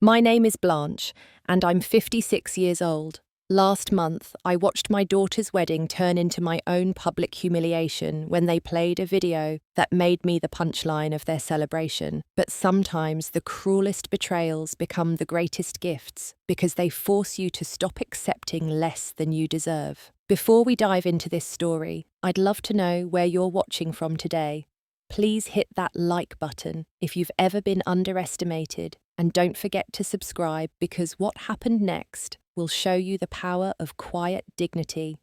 My name is Blanche, and I'm 56 years old. Last month, I watched my daughter's wedding turn into my own public humiliation when they played a video that made me the punchline of their celebration. But sometimes the cruelest betrayals become the greatest gifts because they force you to stop accepting less than you deserve. Before we dive into this story, I'd love to know where you're watching from today. Please hit that like button if you've ever been underestimated, and don't forget to subscribe because what happened next will show you the power of quiet dignity.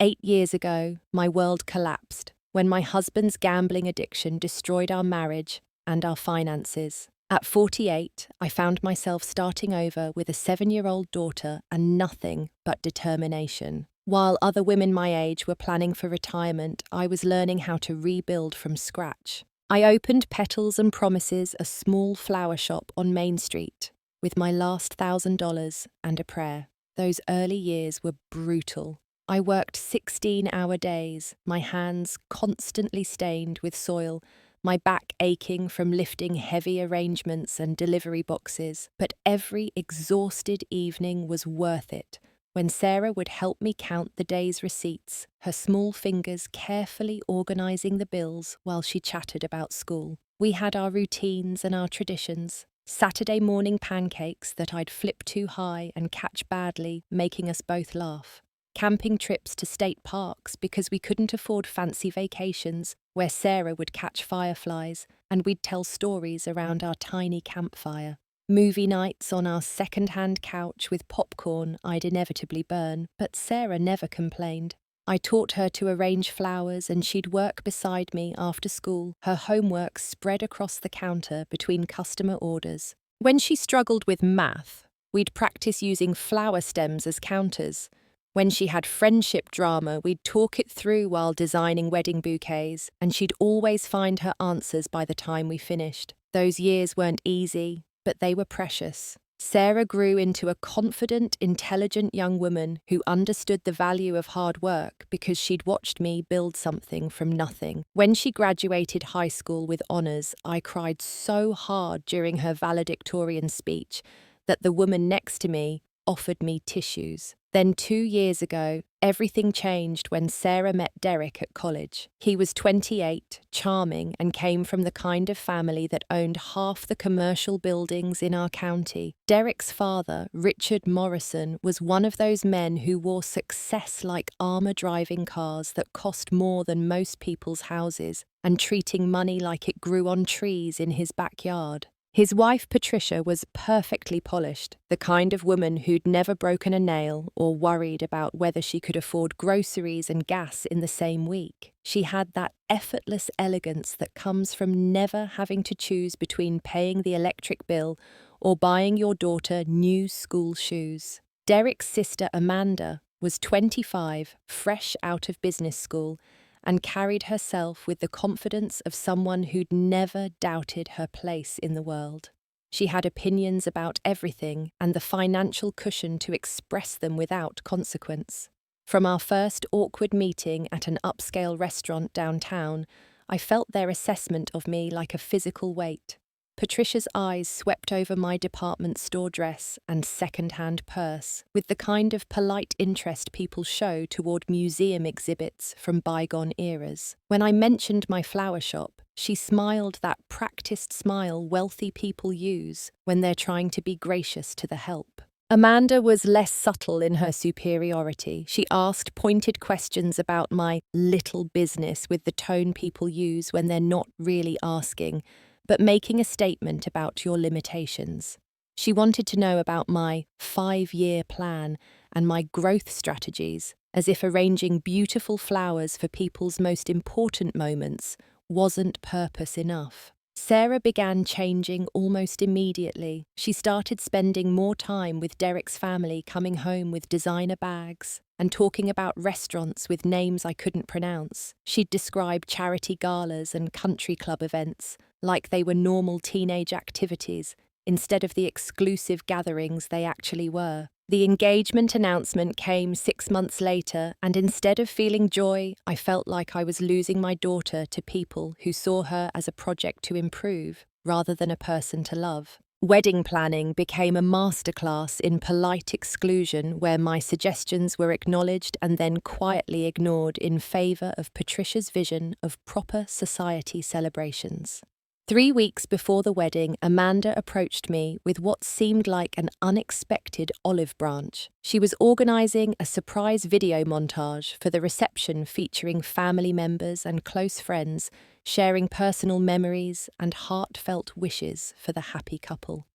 8 years ago, my world collapsed when my husband's gambling addiction destroyed our marriage and our finances. At 48, I found myself starting over with a 7-year-old daughter and nothing but determination. While other women my age were planning for retirement, I was learning how to rebuild from scratch. I opened Petals and Promises, a small flower shop on Main Street, with my last $1,000 and a prayer. Those early years were brutal. I worked 16-hour days, my hands constantly stained with soil, my back aching from lifting heavy arrangements and delivery boxes. But every exhausted evening was worth it when Sarah would help me count the day's receipts, her small fingers carefully organising the bills while she chatted about school. We had our routines and our traditions. Saturday morning pancakes that I'd flip too high and catch badly, making us both laugh. Camping trips to state parks because we couldn't afford fancy vacations, where Sarah would catch fireflies and we'd tell stories around our tiny campfire. Movie nights on our second-hand couch with popcorn I'd inevitably burn, but Sarah never complained. I taught her to arrange flowers and she'd work beside me after school, her homework spread across the counter between customer orders. When she struggled with math, we'd practice using flower stems as counters. When she had friendship drama, we'd talk it through while designing wedding bouquets, and she'd always find her answers by the time we finished. Those years weren't easy, but they were precious. Sarah grew into a confident, intelligent young woman who understood the value of hard work because she'd watched me build something from nothing. When she graduated high school with honours, I cried so hard during her valedictorian speech that the woman next to me offered me tissues. Then 2 years ago, everything changed when Sarah met Derek at college. He was 28, charming, and came from the kind of family that owned half the commercial buildings in our county. Derek's father, Richard Morrison, was one of those men who wore success like armour-driving cars that cost more than most people's houses, and treating money like it grew on trees in his backyard. His wife, Patricia, was perfectly polished, the kind of woman who'd never broken a nail or worried about whether she could afford groceries and gas in the same week. She had that effortless elegance that comes from never having to choose between paying the electric bill or buying your daughter new school shoes. Derek's sister, Amanda, was 25, fresh out of business school, and carried herself with the confidence of someone who'd never doubted her place in the world. She had opinions about everything and the financial cushion to express them without consequence. From our first awkward meeting at an upscale restaurant downtown, I felt their assessment of me like a physical weight. Patricia's eyes swept over my department store dress and second-hand purse with the kind of polite interest people show toward museum exhibits from bygone eras. When I mentioned my flower shop, she smiled that practiced smile wealthy people use when they're trying to be gracious to the help. Amanda was less subtle in her superiority. She asked pointed questions about my little business with the tone people use when they're not really asking, but making a statement about your limitations. She wanted to know about my 5-year plan and my growth strategies, as if arranging beautiful flowers for people's most important moments wasn't purpose enough. Sarah began changing almost immediately. She started spending more time with Derek's family, coming home with designer bags and talking about restaurants with names I couldn't pronounce. She'd describe charity galas and country club events like they were normal teenage activities instead of the exclusive gatherings they actually were. The engagement announcement came 6 months later, and instead of feeling joy, I felt like I was losing my daughter to people who saw her as a project to improve rather than a person to love. Wedding planning became a masterclass in polite exclusion where my suggestions were acknowledged and then quietly ignored in favour of Patricia's vision of proper society celebrations. 3 weeks before the wedding, Amanda approached me with what seemed like an unexpected olive branch. She was organising a surprise video montage for the reception featuring family members and close friends, sharing personal memories and heartfelt wishes for the happy couple.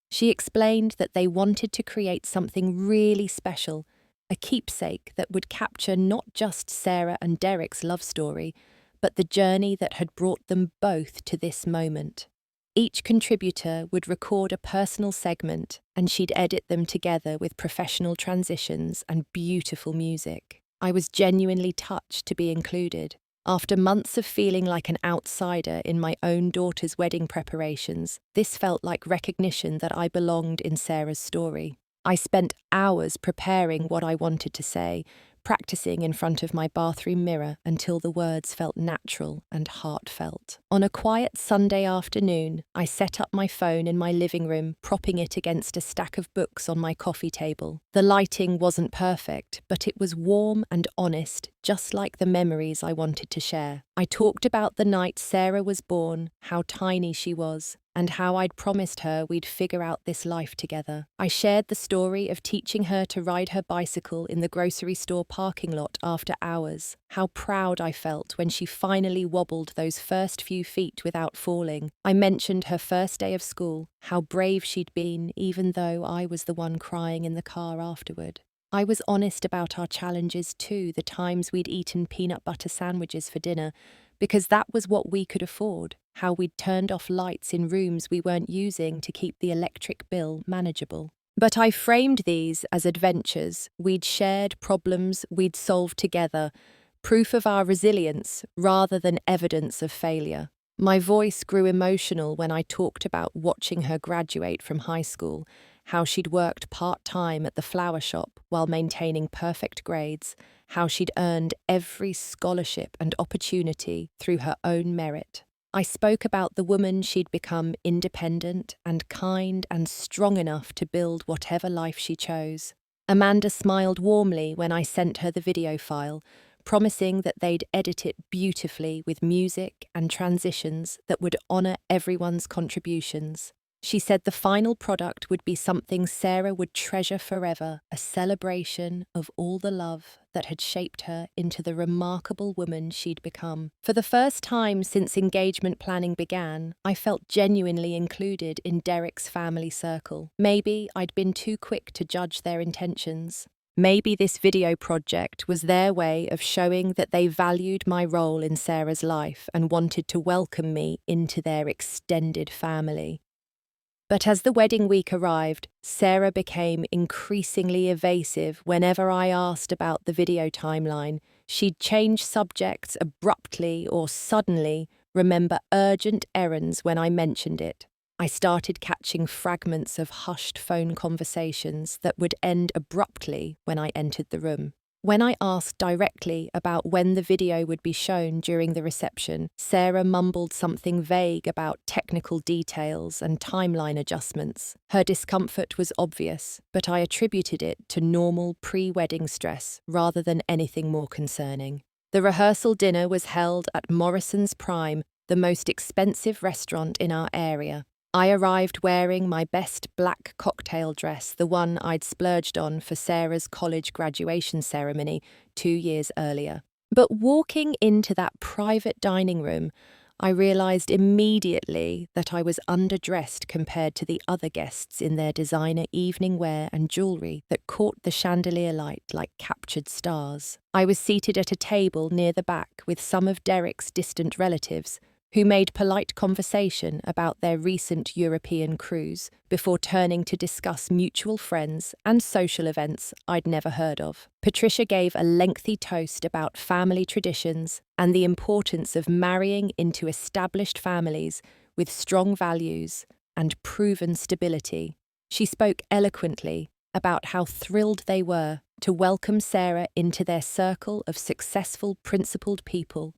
She explained that they wanted to create something really special, a keepsake that would capture not just Sarah and Derek's love story, but the journey that had brought them both to this moment. Each contributor would record a personal segment, and she'd edit them together with professional transitions and beautiful music. I was genuinely touched to be included. After months of feeling like an outsider in my own daughter's wedding preparations, this felt like recognition that I belonged in Sarah's story. I spent hours preparing what I wanted to say, practicing in front of my bathroom mirror until the words felt natural and heartfelt. On a quiet Sunday afternoon, I set up my phone in my living room, propping it against a stack of books on my coffee table. The lighting wasn't perfect, but it was warm and honest, just like the memories I wanted to share. I talked about the night Sarah was born, how tiny she was, and how I'd promised her we'd figure out this life together. I shared the story of teaching her to ride her bicycle in the grocery store parking lot after hours, how proud I felt when she finally wobbled those first few feet without falling. I mentioned her first day of school, how brave she'd been even though I was the one crying in the car afterward. I was honest about our challenges too, the times we'd eaten peanut butter sandwiches for dinner, because that was what we could afford, how we'd turned off lights in rooms we weren't using to keep the electric bill manageable. But I framed these as adventures. We'd shared problems we'd solved together, proof of our resilience rather than evidence of failure. My voice grew emotional when I talked about watching her graduate from high school, how she'd worked part-time at the flower shop while maintaining perfect grades, how she'd earned every scholarship and opportunity through her own merit. I spoke about the woman she'd become, independent and kind and strong enough to build whatever life she chose. Amanda smiled warmly when I sent her the video file, promising that they'd edit it beautifully with music and transitions that would honour everyone's contributions. She said the final product would be something Sarah would treasure forever, a celebration of all the love that had shaped her into the remarkable woman she'd become. For the first time since engagement planning began, I felt genuinely included in Derek's family circle. Maybe I'd been too quick to judge their intentions. Maybe this video project was their way of showing that they valued my role in Sarah's life and wanted to welcome me into their extended family. But as the wedding week arrived, Sarah became increasingly evasive whenever I asked about the video timeline. She'd change subjects abruptly or suddenly remember urgent errands when I mentioned it. I started catching fragments of hushed phone conversations that would end abruptly when I entered the room. When I asked directly about when the video would be shown during the reception, Sarah mumbled something vague about technical details and timeline adjustments. Her discomfort was obvious, but I attributed it to normal pre-wedding stress rather than anything more concerning. The rehearsal dinner was held at Morrison's Prime, the most expensive restaurant in our area. I arrived wearing my best black cocktail dress, the one I'd splurged on for Sarah's college graduation ceremony 2 years earlier. But walking into that private dining room, I realised immediately that I was underdressed compared to the other guests in their designer evening wear and jewellery that caught the chandelier light like captured stars. I was seated at a table near the back with some of Derek's distant relatives, who made polite conversation about their recent European cruise before turning to discuss mutual friends and social events I'd never heard of. Patricia gave a lengthy toast about family traditions and the importance of marrying into established families with strong values and proven stability. She spoke eloquently about how thrilled they were to welcome Sarah into their circle of successful, principled people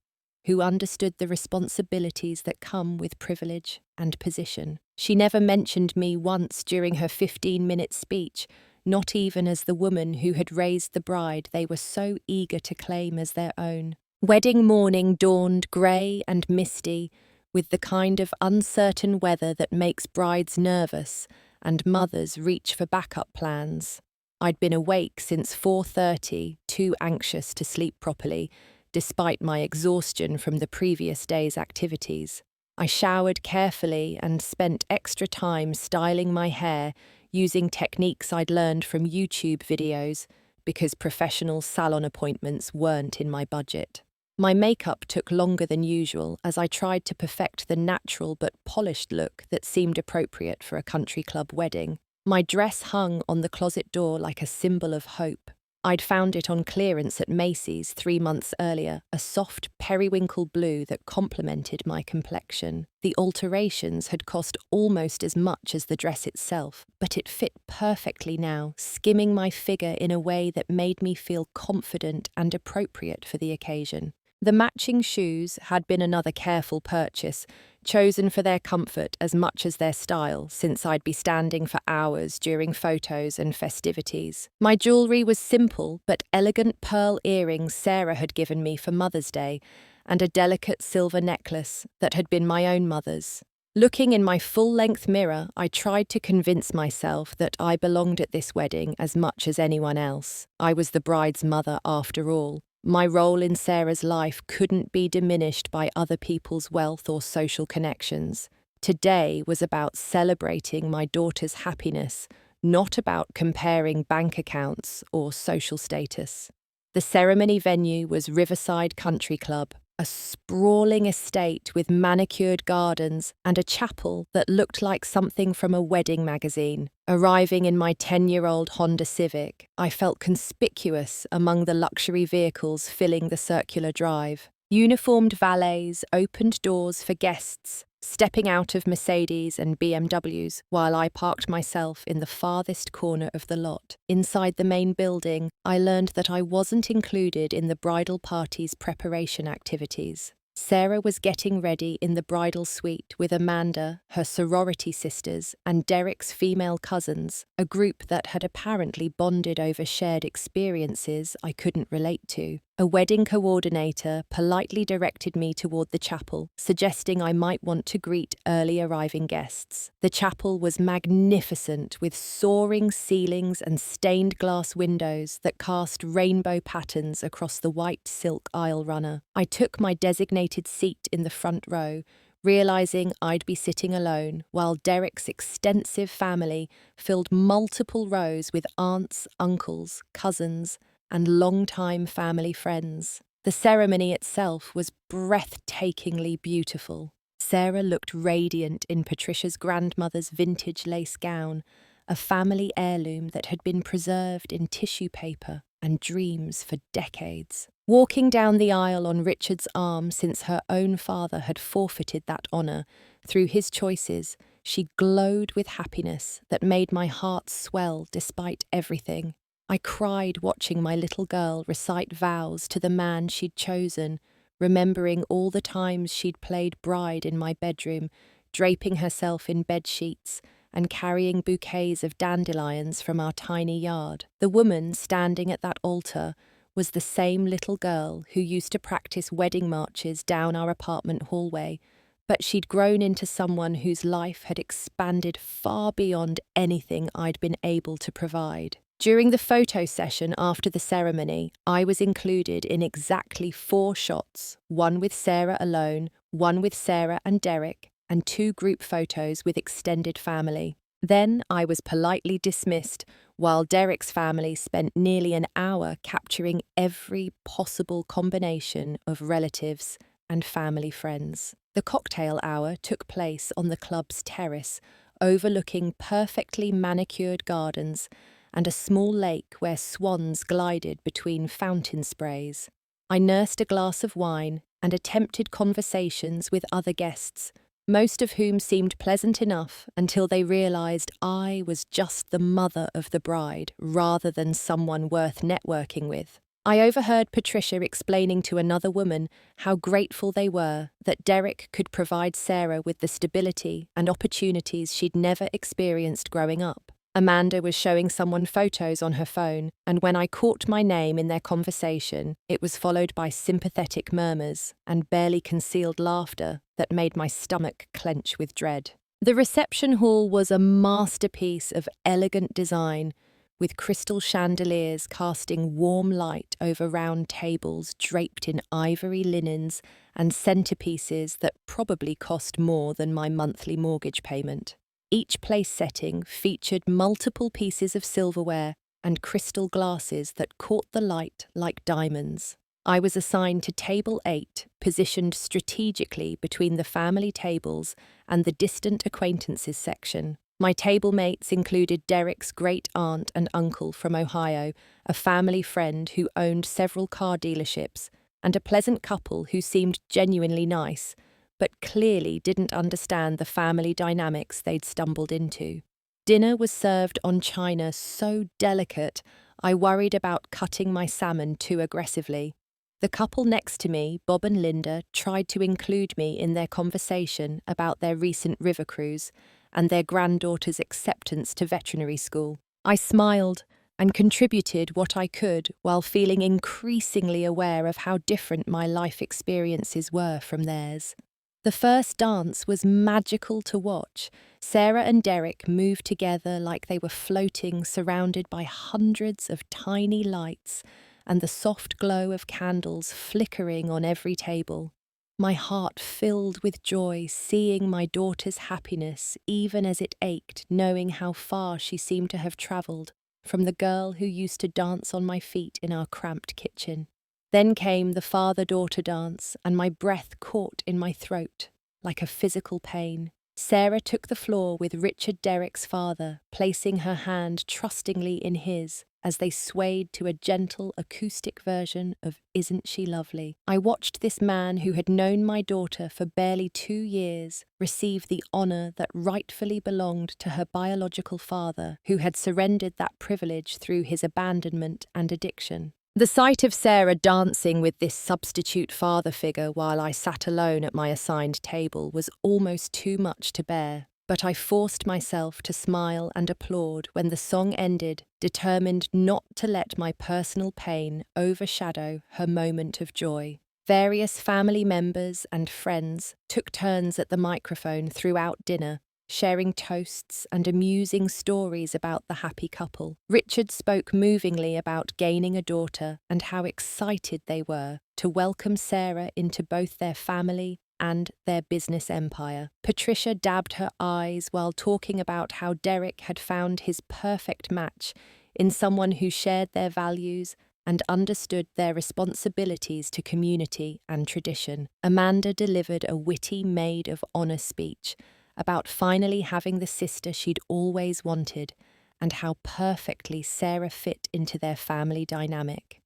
who understood the responsibilities that come with privilege and position. She never mentioned me once during her 15-minute speech, not even as the woman who had raised the bride they were so eager to claim as their own. Wedding morning dawned grey and misty, with the kind of uncertain weather that makes brides nervous and mothers reach for backup plans. I'd been awake since 4:30, too anxious to sleep properly, despite my exhaustion from the previous day's activities. I showered carefully and spent extra time styling my hair using techniques I'd learned from YouTube videos because professional salon appointments weren't in my budget. My makeup took longer than usual as I tried to perfect the natural but polished look that seemed appropriate for a country club wedding. My dress hung on the closet door like a symbol of hope. I'd found it on clearance at Macy's 3 months earlier, a soft periwinkle blue that complemented my complexion. The alterations had cost almost as much as the dress itself, but it fit perfectly now, skimming my figure in a way that made me feel confident and appropriate for the occasion. The matching shoes had been another careful purchase, chosen for their comfort as much as their style, since I'd be standing for hours during photos and festivities. My jewellery was simple but elegant pearl earrings Sarah had given me for Mother's Day, and a delicate silver necklace that had been my own mother's. Looking in my full-length mirror, I tried to convince myself that I belonged at this wedding as much as anyone else. I was the bride's mother after all. My role in Sarah's life couldn't be diminished by other people's wealth or social connections. Today was about celebrating my daughter's happiness, not about comparing bank accounts or social status. The ceremony venue was Riverside Country Club, a sprawling estate with manicured gardens and a chapel that looked like something from a wedding magazine. Arriving in my 10-year-old Honda Civic, I felt conspicuous among the luxury vehicles filling the circular drive. Uniformed valets opened doors for guests, stepping out of Mercedes and BMWs, while I parked myself in the farthest corner of the lot. Inside the main building, I learned that I wasn't included in the bridal party's preparation activities. Sarah was getting ready in the bridal suite with Amanda, her sorority sisters, and Derek's female cousins, a group that had apparently bonded over shared experiences I couldn't relate to. A wedding coordinator politely directed me toward the chapel, suggesting I might want to greet early arriving guests. The chapel was magnificent, with soaring ceilings and stained glass windows that cast rainbow patterns across the white silk aisle runner. I took my designated seat in the front row, realizing I'd be sitting alone, while Derek's extensive family filled multiple rows with aunts, uncles, cousins, and long-time family friends. The ceremony itself was breathtakingly beautiful. Sarah looked radiant in Patricia's grandmother's vintage lace gown, a family heirloom that had been preserved in tissue paper and dreams for decades. Walking down the aisle on Richard's arm since her own father had forfeited that honour, through his choices, she glowed with happiness that made my heart swell despite everything. I cried watching my little girl recite vows to the man she'd chosen, remembering all the times she'd played bride in my bedroom, draping herself in bed sheets and carrying bouquets of dandelions from our tiny yard. The woman standing at that altar was the same little girl who used to practice wedding marches down our apartment hallway, but she'd grown into someone whose life had expanded far beyond anything I'd been able to provide. During the photo session after the ceremony, I was included in exactly 4 shots, one with Sarah alone, one with Sarah and Derek, and 2 group photos with extended family. Then I was politely dismissed, while Derek's family spent nearly an hour capturing every possible combination of relatives and family friends. The cocktail hour took place on the club's terrace, overlooking perfectly manicured gardens and a small lake where swans glided between fountain sprays. I nursed a glass of wine and attempted conversations with other guests, most of whom seemed pleasant enough until they realised I was just the mother of the bride rather than someone worth networking with. I overheard Patricia explaining to another woman how grateful they were that Derek could provide Sarah with the stability and opportunities she'd never experienced growing up. Amanda was showing someone photos on her phone, and when I caught my name in their conversation, it was followed by sympathetic murmurs and barely concealed laughter that made my stomach clench with dread. The reception hall was a masterpiece of elegant design, with crystal chandeliers casting warm light over round tables draped in ivory linens and centerpieces that probably cost more than my monthly mortgage payment. Each place setting featured multiple pieces of silverware and crystal glasses that caught the light like diamonds. I was assigned to table 8, positioned strategically between the family tables and the distant acquaintances section. My table mates included Derek's great-aunt and uncle from Ohio, a family friend who owned several car dealerships, and a pleasant couple who seemed genuinely nice, but clearly didn't understand the family dynamics they'd stumbled into. Dinner was served on china so delicate, I worried about cutting my salmon too aggressively. The couple next to me, Bob and Linda, tried to include me in their conversation about their recent river cruise and their granddaughter's acceptance to veterinary school. I smiled and contributed what I could while feeling increasingly aware of how different my life experiences were from theirs. The first dance was magical to watch. Sarah and Derek moved together like they were floating, surrounded by hundreds of tiny lights and the soft glow of candles flickering on every table. My heart filled with joy seeing my daughter's happiness, even as it ached knowing how far she seemed to have travelled from the girl who used to dance on my feet in our cramped kitchen. Then came the father-daughter dance, and my breath caught in my throat like a physical pain. Sarah took the floor with Richard Derek's father, placing her hand trustingly in his as they swayed to a gentle acoustic version of Isn't She Lovely? I watched this man who had known my daughter for barely 2 years receive the honour that rightfully belonged to her biological father, who had surrendered that privilege through his abandonment and addiction. The sight of Sarah dancing with this substitute father figure while I sat alone at my assigned table was almost too much to bear, but I forced myself to smile and applaud when the song ended, determined not to let my personal pain overshadow her moment of joy. Various family members and friends took turns at the microphone throughout dinner, sharing toasts and amusing stories about the happy couple. Richard spoke movingly about gaining a daughter and how excited they were to welcome Sarah into both their family and their business empire. Patricia dabbed her eyes while talking about how Derek had found his perfect match in someone who shared their values and understood their responsibilities to community and tradition. Amanda delivered a witty maid of honor speech about finally having the sister she'd always wanted and how perfectly Sarah fit into their family dynamic.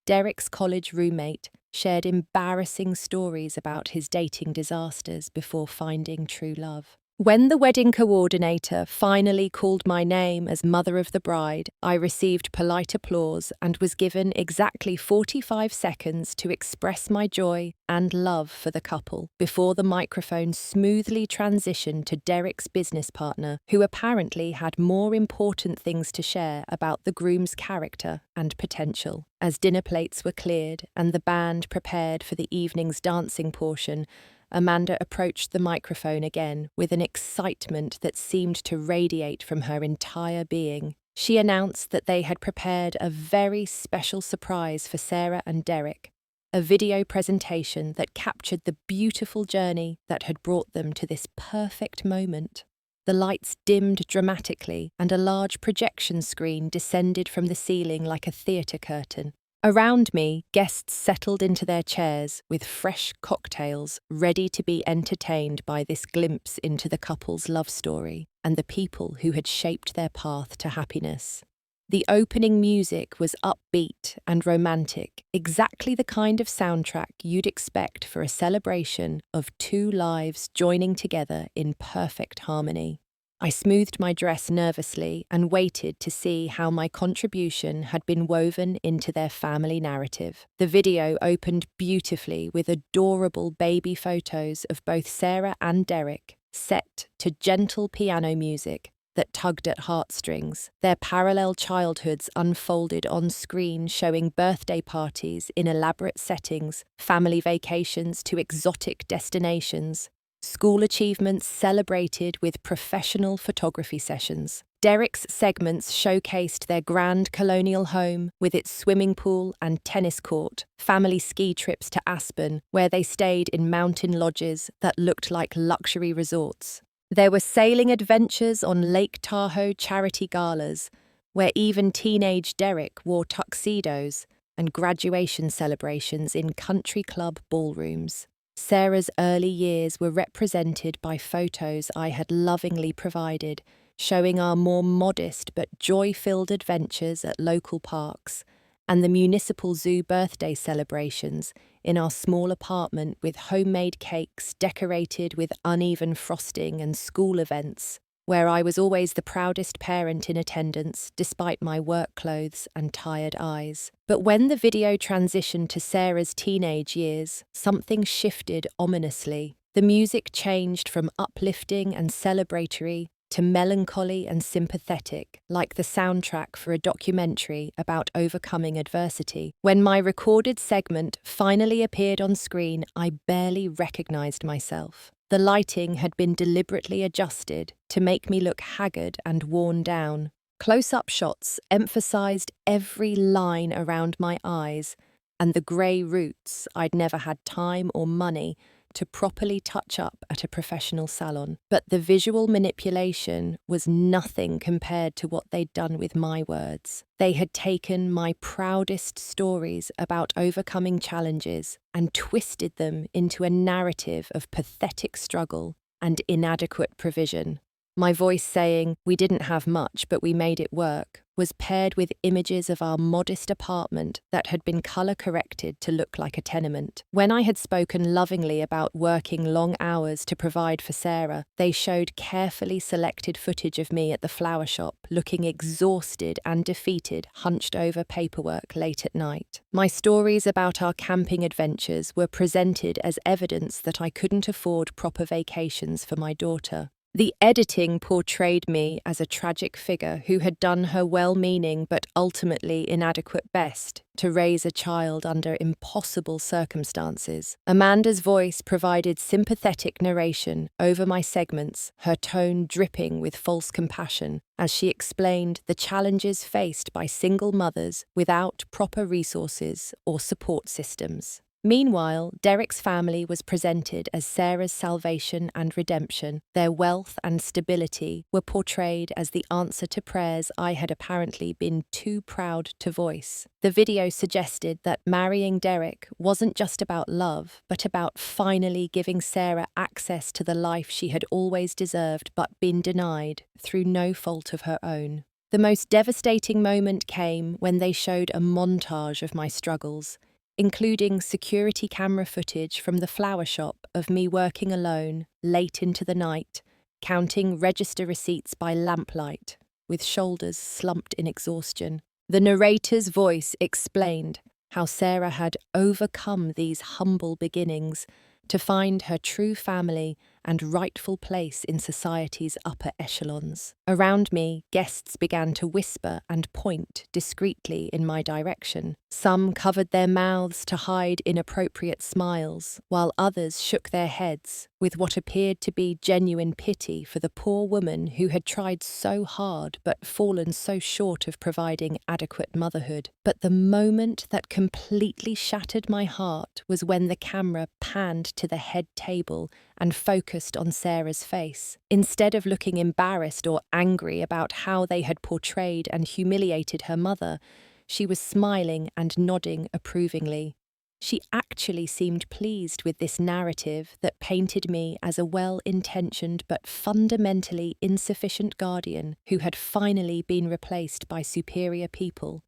Derek's college roommate shared embarrassing stories about his dating disasters before finding true love. When the wedding coordinator finally called my name as mother of the bride, I received polite applause and was given exactly 45 seconds to express my joy and love for the couple before the microphone smoothly transitioned to Derek's business partner, who apparently had more important things to share about the groom's character and potential. As dinner plates were cleared and the band prepared for the evening's dancing portion, Amanda approached the microphone again with an excitement that seemed to radiate from her entire being. She announced that they had prepared a very special surprise for Sarah and Derek, a video presentation that captured the beautiful journey that had brought them to this perfect moment. The lights dimmed dramatically and a large projection screen descended from the ceiling like a theatre curtain. Around me, guests settled into their chairs with fresh cocktails, ready to be entertained by this glimpse into the couple's love story and the people who had shaped their path to happiness. The opening music was upbeat and romantic, exactly the kind of soundtrack you'd expect for a celebration of two lives joining together in perfect harmony. I smoothed my dress nervously and waited to see how my contribution had been woven into their family narrative. The video opened beautifully with adorable baby photos of both Sarah and Derek, set to gentle piano music that tugged at heartstrings. Their parallel childhoods unfolded on screen, showing birthday parties in elaborate settings, family vacations to exotic destinations, school achievements celebrated with professional photography sessions. Derek's segments showcased their grand colonial home with its swimming pool and tennis court, family ski trips to Aspen, where they stayed in mountain lodges that looked like luxury resorts. There were sailing adventures on Lake Tahoe charity galas, where even teenage Derek wore tuxedos, and graduation celebrations in country club ballrooms. Sarah's early years were represented by photos I had lovingly provided, showing our more modest but joy-filled adventures at local parks, and the municipal zoo birthday celebrations in our small apartment with homemade cakes decorated with uneven frosting and school events, where I was always the proudest parent in attendance despite my work clothes and tired eyes. But when the video transitioned to Sarah's teenage years, something shifted ominously. The music changed from uplifting and celebratory to melancholy and sympathetic, like the soundtrack for a documentary about overcoming adversity. When my recorded segment finally appeared on screen, I barely recognized myself. The lighting had been deliberately adjusted to make me look haggard and worn down. Close-up shots emphasized every line around my eyes and the grey roots I'd never had time or money to properly touch up at a professional salon. But the visual manipulation was nothing compared to what they'd done with my words. They had taken my proudest stories about overcoming challenges and twisted them into a narrative of pathetic struggle and inadequate provision. My voice saying, "We didn't have much, but we made it work," was paired with images of our modest apartment that had been colour-corrected to look like a tenement. When I had spoken lovingly about working long hours to provide for Sarah, they showed carefully selected footage of me at the flower shop, looking exhausted and defeated, hunched over paperwork late at night. My stories about our camping adventures were presented as evidence that I couldn't afford proper vacations for my daughter. The editing portrayed me as a tragic figure who had done her well-meaning but ultimately inadequate best to raise a child under impossible circumstances. Amanda's voice provided sympathetic narration over my segments, her tone dripping with false compassion, as she explained the challenges faced by single mothers without proper resources or support systems. Meanwhile, Derek's family was presented as Sarah's salvation and redemption. Their wealth and stability were portrayed as the answer to prayers I had apparently been too proud to voice. The video suggested that marrying Derek wasn't just about love, but about finally giving Sarah access to the life she had always deserved but been denied through no fault of her own. The most devastating moment came when they showed a montage of my struggles, including security camera footage from the flower shop of me working alone, late into the night, counting register receipts by lamplight, with shoulders slumped in exhaustion. The narrator's voice explained how Sarah had overcome these humble beginnings to find her true family and rightful place in society's upper echelons. Around me, guests began to whisper and point discreetly in my direction. Some covered their mouths to hide inappropriate smiles, while others shook their heads with what appeared to be genuine pity for the poor woman who had tried so hard but fallen so short of providing adequate motherhood. But the moment that completely shattered my heart was when the camera panned to the head table and focused on Sarah's face. Instead of looking embarrassed or angry about how they had portrayed and humiliated her mother, she was smiling and nodding approvingly. She actually seemed pleased with this narrative that painted me as a well-intentioned but fundamentally insufficient guardian who had finally been replaced by superior people.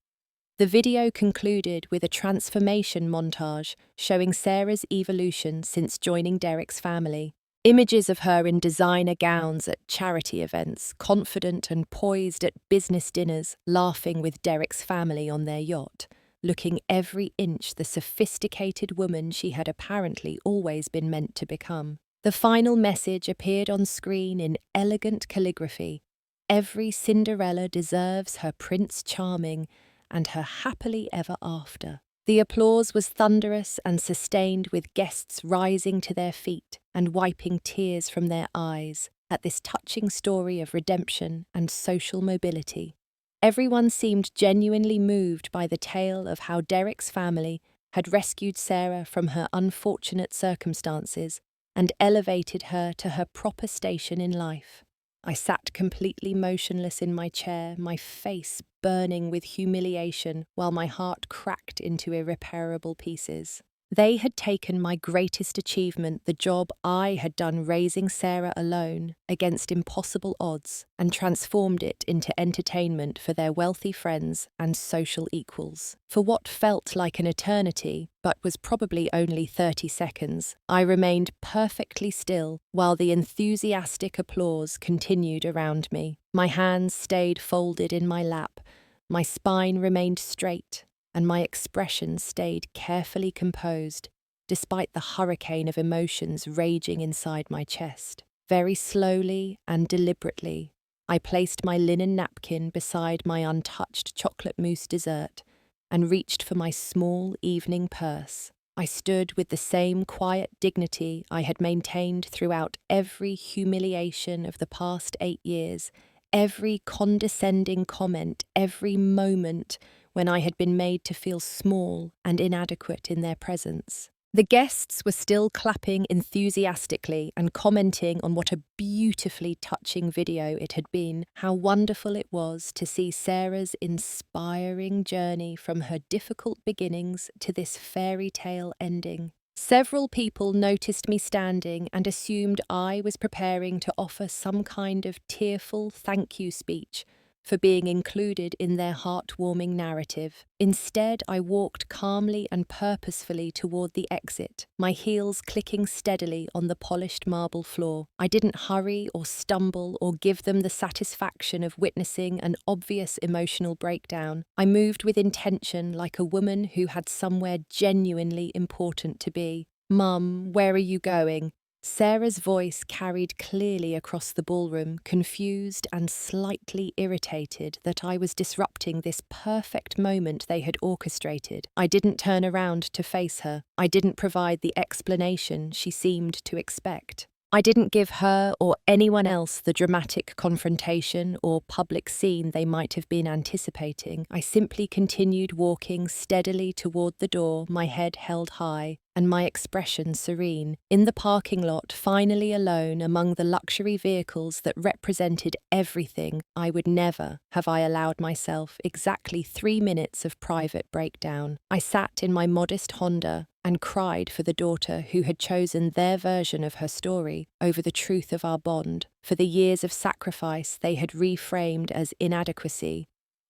The video concluded with a transformation montage showing Sarah's evolution since joining Derek's family. Images of her in designer gowns at charity events, confident and poised at business dinners, laughing with Derek's family on their yacht, looking every inch the sophisticated woman she had apparently always been meant to become. The final message appeared on screen in elegant calligraphy. Every Cinderella deserves her Prince Charming and her happily ever after. The applause was thunderous and sustained, with guests rising to their feet and wiping tears from their eyes at this touching story of redemption and social mobility. Everyone seemed genuinely moved by the tale of how Derek's family had rescued Sarah from her unfortunate circumstances and elevated her to her proper station in life. I sat completely motionless in my chair, my face burning with humiliation while my heart cracked into irreparable pieces. They had taken my greatest achievement, the job I had done raising Sarah alone against impossible odds, and transformed it into entertainment for their wealthy friends and social equals. For what felt like an eternity, but was probably only 30 seconds, I remained perfectly still while the enthusiastic applause continued around me. My hands stayed folded in my lap, my spine remained straight, and my expression stayed carefully composed, despite the hurricane of emotions raging inside my chest. Very slowly and deliberately, I placed my linen napkin beside my untouched chocolate mousse dessert and reached for my small evening purse. I stood with the same quiet dignity I had maintained throughout every humiliation of the past 8 years, every condescending comment, every moment when I had been made to feel small and inadequate in their presence. The guests were still clapping enthusiastically and commenting on what a beautifully touching video it had been, how wonderful it was to see Sarah's inspiring journey from her difficult beginnings to this fairy tale ending. Several people noticed me standing and assumed I was preparing to offer some kind of tearful thank you speech for being included in their heartwarming narrative. Instead, I walked calmly and purposefully toward the exit, my heels clicking steadily on the polished marble floor. I didn't hurry or stumble or give them the satisfaction of witnessing an obvious emotional breakdown. I moved with intention, like a woman who had somewhere genuinely important to be. "Mum, where are you going?" Sarah's voice carried clearly across the ballroom, confused and slightly irritated that I was disrupting this perfect moment they had orchestrated. I didn't turn around to face her. I didn't provide the explanation she seemed to expect. I didn't give her or anyone else the dramatic confrontation or public scene they might have been anticipating. I simply continued walking steadily toward the door, my head held high and my expression serene. In the parking lot, finally alone among the luxury vehicles that represented everything I would never have I allowed myself exactly 3 minutes of private breakdown. I sat in my modest Honda and cried for the daughter who had chosen their version of her story over the truth of our bond, for the years of sacrifice they had reframed as inadequacy,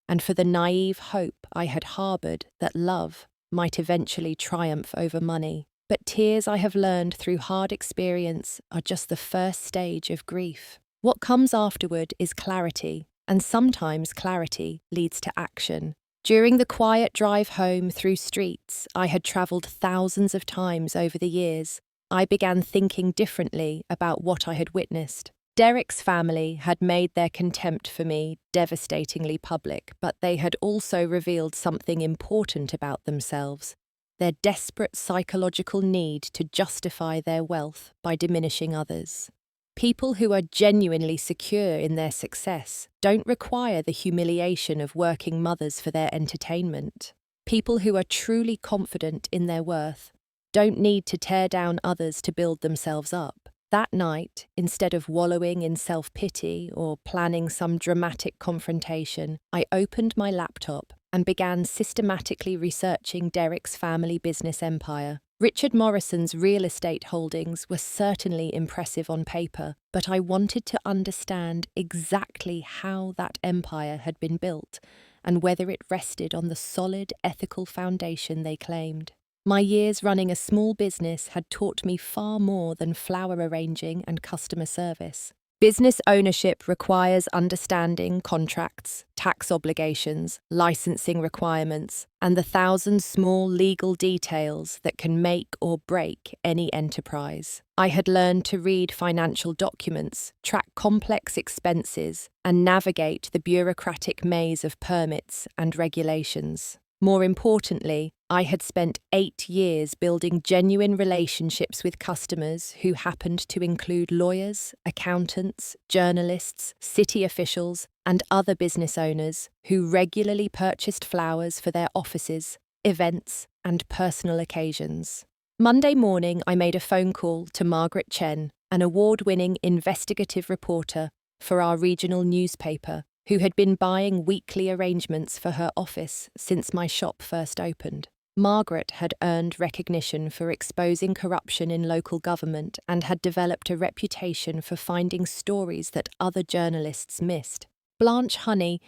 and for the naive hope I had harboured that love might eventually triumph over money. But tears, I have learned through hard experience, are just the first stage of grief. What comes afterward is clarity, and sometimes clarity leads to action. During the quiet drive home through streets I had travelled thousands of times over the years, I began thinking differently about what I had witnessed. Derek's family had made their contempt for me devastatingly public, but they had also revealed something important about themselves: their desperate psychological need to justify their wealth by diminishing others. People who are genuinely secure in their success don't require the humiliation of working mothers for their entertainment. People who are truly confident in their worth don't need to tear down others to build themselves up. That night, instead of wallowing in self-pity or planning some dramatic confrontation, I opened my laptop and began systematically researching Derek's family business empire. Richard Morrison's real estate holdings were certainly impressive on paper, but I wanted to understand exactly how that empire had been built and whether it rested on the solid ethical foundation they claimed. My years running a small business had taught me far more than flower arranging and customer service. Business ownership requires understanding contracts, tax obligations, licensing requirements, and the thousand small legal details that can make or break any enterprise. I had learned to read financial documents, track complex expenses, and navigate the bureaucratic maze of permits and regulations. More importantly, I had spent 8 years building genuine relationships with customers who happened to include lawyers, accountants, journalists, city officials, and other business owners who regularly purchased flowers for their offices, events, and personal occasions. Monday morning, I made a phone call to Margaret Chen, an award-winning investigative reporter for our regional newspaper, who had been buying weekly arrangements for her office since my shop first opened. Margaret had earned recognition for exposing corruption in local government and had developed a reputation for finding stories that other journalists missed. "Blanche, honey,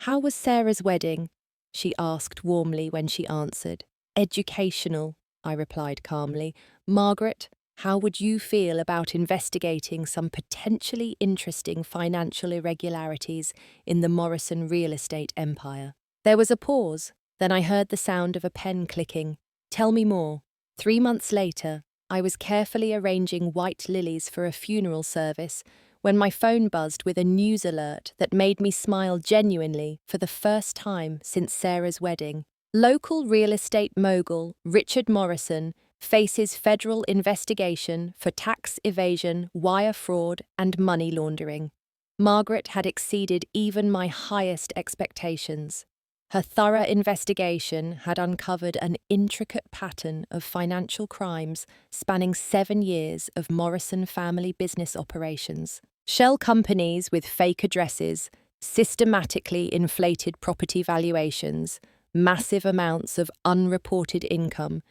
how was Sarah's wedding?" she asked warmly when she answered. "Educational," I replied calmly. "Margaret, how would you feel about investigating some potentially interesting financial irregularities in the Morrison real estate empire?" There was a pause. Then I heard the sound of a pen clicking. "Tell me more." 3 months later, I was carefully arranging white lilies for a funeral service when my phone buzzed with a news alert that made me smile genuinely for the first time since Sarah's wedding. Local real estate mogul Richard Morrison faces federal investigation for tax evasion, wire fraud, and money laundering. Margaret had exceeded even my highest expectations. Her thorough investigation had uncovered an intricate pattern of financial crimes spanning 7 years of Morrison family business operations. Shell companies with fake addresses, systematically inflated property valuations, massive amounts of unreported income,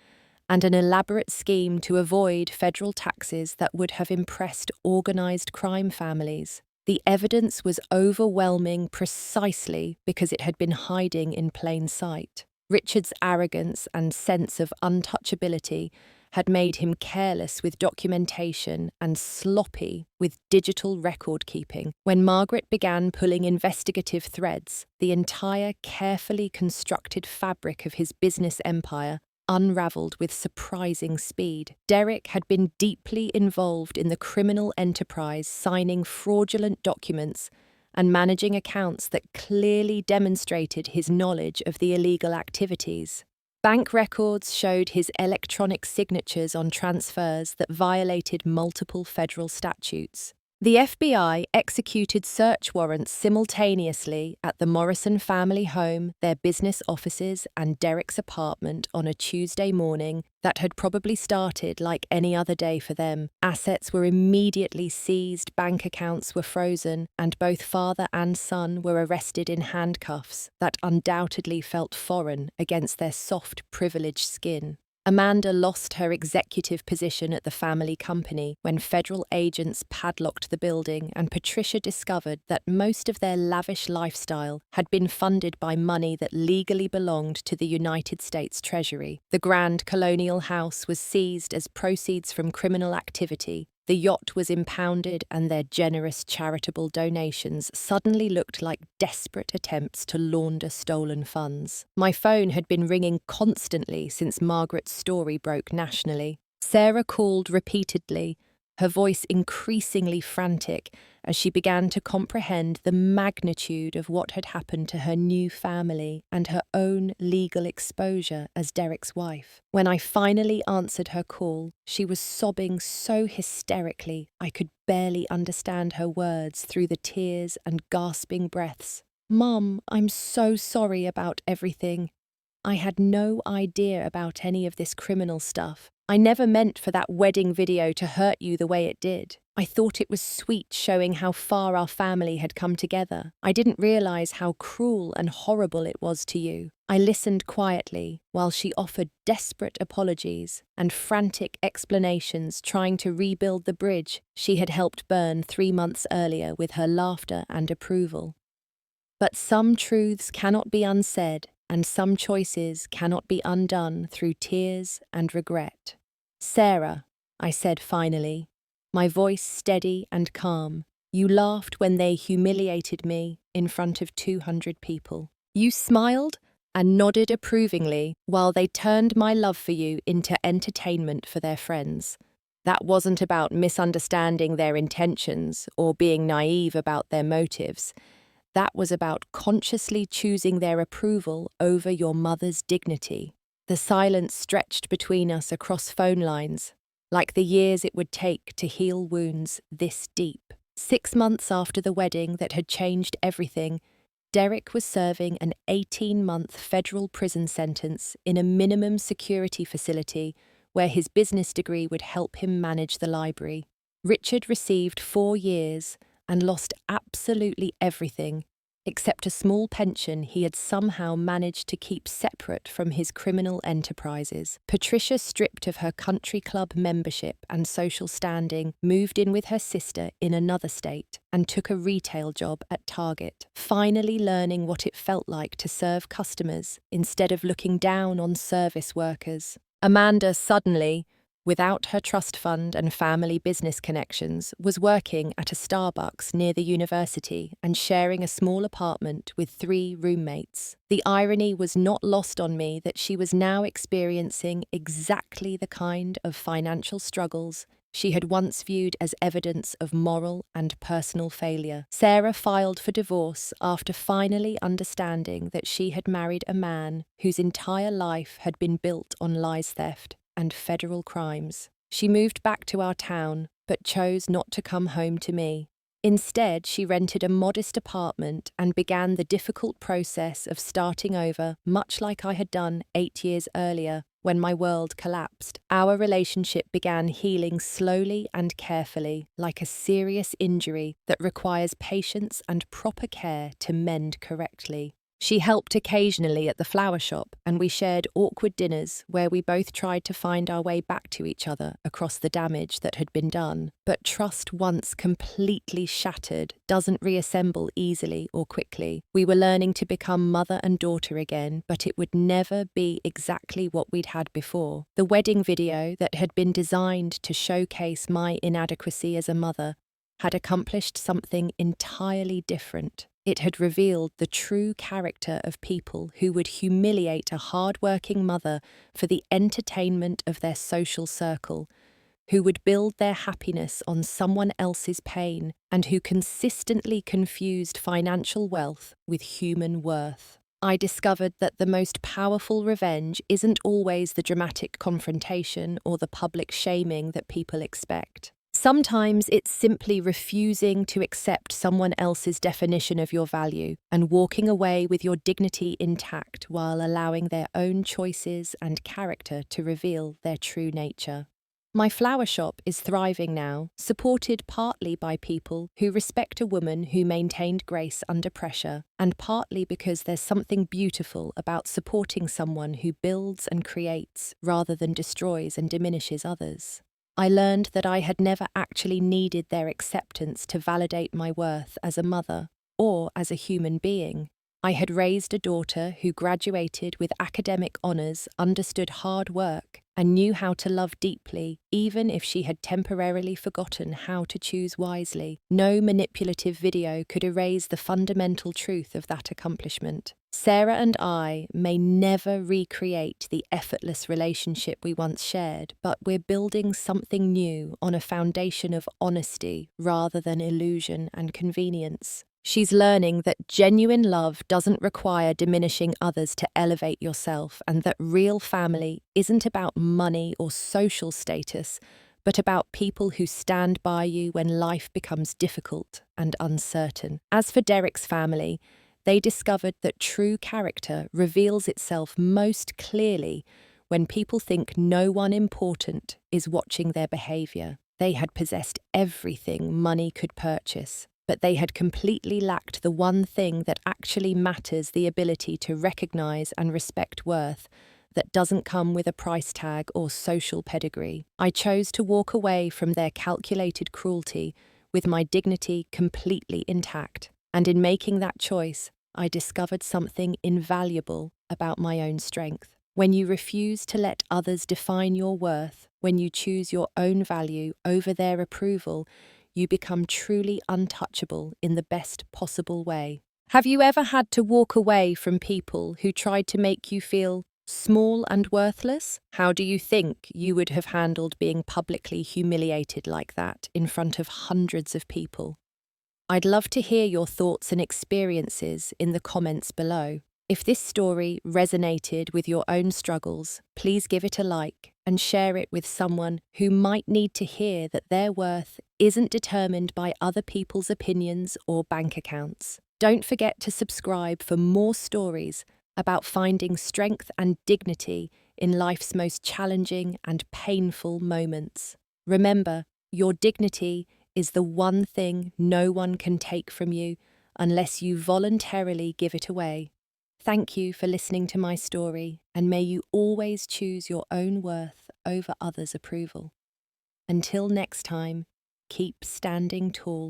and an elaborate scheme to avoid federal taxes that would have impressed organized crime families. The evidence was overwhelming precisely because it had been hiding in plain sight. Richard's arrogance and sense of untouchability had made him careless with documentation and sloppy with digital record-keeping. When Margaret began pulling investigative threads, the entire carefully constructed fabric of his business empire unravelled with surprising speed. Derek had been deeply involved in the criminal enterprise, signing fraudulent documents and managing accounts that clearly demonstrated his knowledge of the illegal activities. Bank records showed his electronic signatures on transfers that violated multiple federal statutes. The FBI executed search warrants simultaneously at the Morrison family home, their business offices, and Derek's apartment on a Tuesday morning that had probably started like any other day for them. Assets were immediately seized, bank accounts were frozen, and both father and son were arrested in handcuffs that undoubtedly felt foreign against their soft, privileged skin. Amanda lost her executive position at the family company when federal agents padlocked the building, and Patricia discovered that most of their lavish lifestyle had been funded by money that legally belonged to the United States Treasury. The Grand Colonial House was seized as proceeds from criminal activity. The yacht was impounded, and their generous charitable donations suddenly looked like desperate attempts to launder stolen funds. My phone had been ringing constantly since Margaret's story broke nationally. Sarah called repeatedly, her voice increasingly frantic as she began to comprehend the magnitude of what had happened to her new family and her own legal exposure as Derek's wife. When I finally answered her call, she was sobbing so hysterically I could barely understand her words through the tears and gasping breaths. "Mum, I'm so sorry about everything. I had no idea about any of this criminal stuff. I never meant for that wedding video to hurt you the way it did. I thought it was sweet, showing how far our family had come together. I didn't realize how cruel and horrible it was to you." I listened quietly while she offered desperate apologies and frantic explanations, trying to rebuild the bridge she had helped burn 3 months earlier with her laughter and approval. But some truths cannot be unsaid, and some choices cannot be undone through tears and regret. Sarah, I said finally, my voice steady and calm, you laughed when they humiliated me in front of 200 people. You smiled and nodded approvingly while they turned my love for you into entertainment for their friends. That wasn't about misunderstanding their intentions or being naive about their motives. That was about consciously choosing their approval over your mother's dignity. The silence stretched between us across phone lines, like the years it would take to heal wounds this deep. 6 months after the wedding that had changed everything, Derek was serving an 18-month federal prison sentence in a minimum security facility where his business degree would help him manage the library. Richard received 4 years and lost absolutely everything, except a small pension he had somehow managed to keep separate from his criminal enterprises. Patricia, stripped of her country club membership and social standing, moved in with her sister in another state and took a retail job at Target, finally learning what it felt like to serve customers instead of looking down on service workers. Amanda suddenly, without her trust fund and family business connections, was working at a Starbucks near the university and sharing a small apartment with 3 roommates. The irony was not lost on me that she was now experiencing exactly the kind of financial struggles she had once viewed as evidence of moral and personal failure. Sarah filed for divorce after finally understanding that she had married a man whose entire life had been built on lies, theft, and federal crimes. She moved back to our town, but chose not to come home to me. Instead, she rented a modest apartment and began the difficult process of starting over, much like I had done 8 years earlier when my world collapsed. Our relationship began healing slowly and carefully, like a serious injury that requires patience and proper care to mend correctly. She helped occasionally at the flower shop, and we shared awkward dinners where we both tried to find our way back to each other across the damage that had been done. But trust once completely shattered doesn't reassemble easily or quickly. We were learning to become mother and daughter again, but it would never be exactly what we'd had before. The wedding video that had been designed to showcase my inadequacy as a mother had accomplished something entirely different. It had revealed the true character of people who would humiliate a hard-working mother for the entertainment of their social circle, who would build their happiness on someone else's pain, and who consistently confused financial wealth with human worth. I discovered that the most powerful revenge isn't always the dramatic confrontation or the public shaming that people expect. Sometimes it's simply refusing to accept someone else's definition of your value and walking away with your dignity intact while allowing their own choices and character to reveal their true nature. My flower shop is thriving now, supported partly by people who respect a woman who maintained grace under pressure, and partly because there's something beautiful about supporting someone who builds and creates rather than destroys and diminishes others. I learned that I had never actually needed their acceptance to validate my worth as a mother or as a human being. I had raised a daughter who graduated with academic honours, understood hard work, and knew how to love deeply, even if she had temporarily forgotten how to choose wisely. No manipulative video could erase the fundamental truth of that accomplishment. Sarah and I may never recreate the effortless relationship we once shared, but we're building something new on a foundation of honesty rather than illusion and convenience. She's learning that genuine love doesn't require diminishing others to elevate yourself, and that real family isn't about money or social status, but about people who stand by you when life becomes difficult and uncertain. As for Derek's family, they discovered that true character reveals itself most clearly when people think no one important is watching their behaviour. They had possessed everything money could purchase, but they had completely lacked the one thing that actually matters: the ability to recognise and respect worth that doesn't come with a price tag or social pedigree. I chose to walk away from their calculated cruelty with my dignity completely intact, and in making that choice, I discovered something invaluable about my own strength. When you refuse to let others define your worth, when you choose your own value over their approval, you become truly untouchable in the best possible way. Have you ever had to walk away from people who tried to make you feel small and worthless? How do you think you would have handled being publicly humiliated like that in front of hundreds of people? I'd love to hear your thoughts and experiences in the comments below. If this story resonated with your own struggles, please give it a like and share it with someone who might need to hear that their worth isn't determined by other people's opinions or bank accounts. Don't forget to subscribe for more stories about finding strength and dignity in life's most challenging and painful moments. Remember, your dignity is the one thing no one can take from you unless you voluntarily give it away. Thank you for listening to my story, and may you always choose your own worth over others' approval. Until next time, keep standing tall.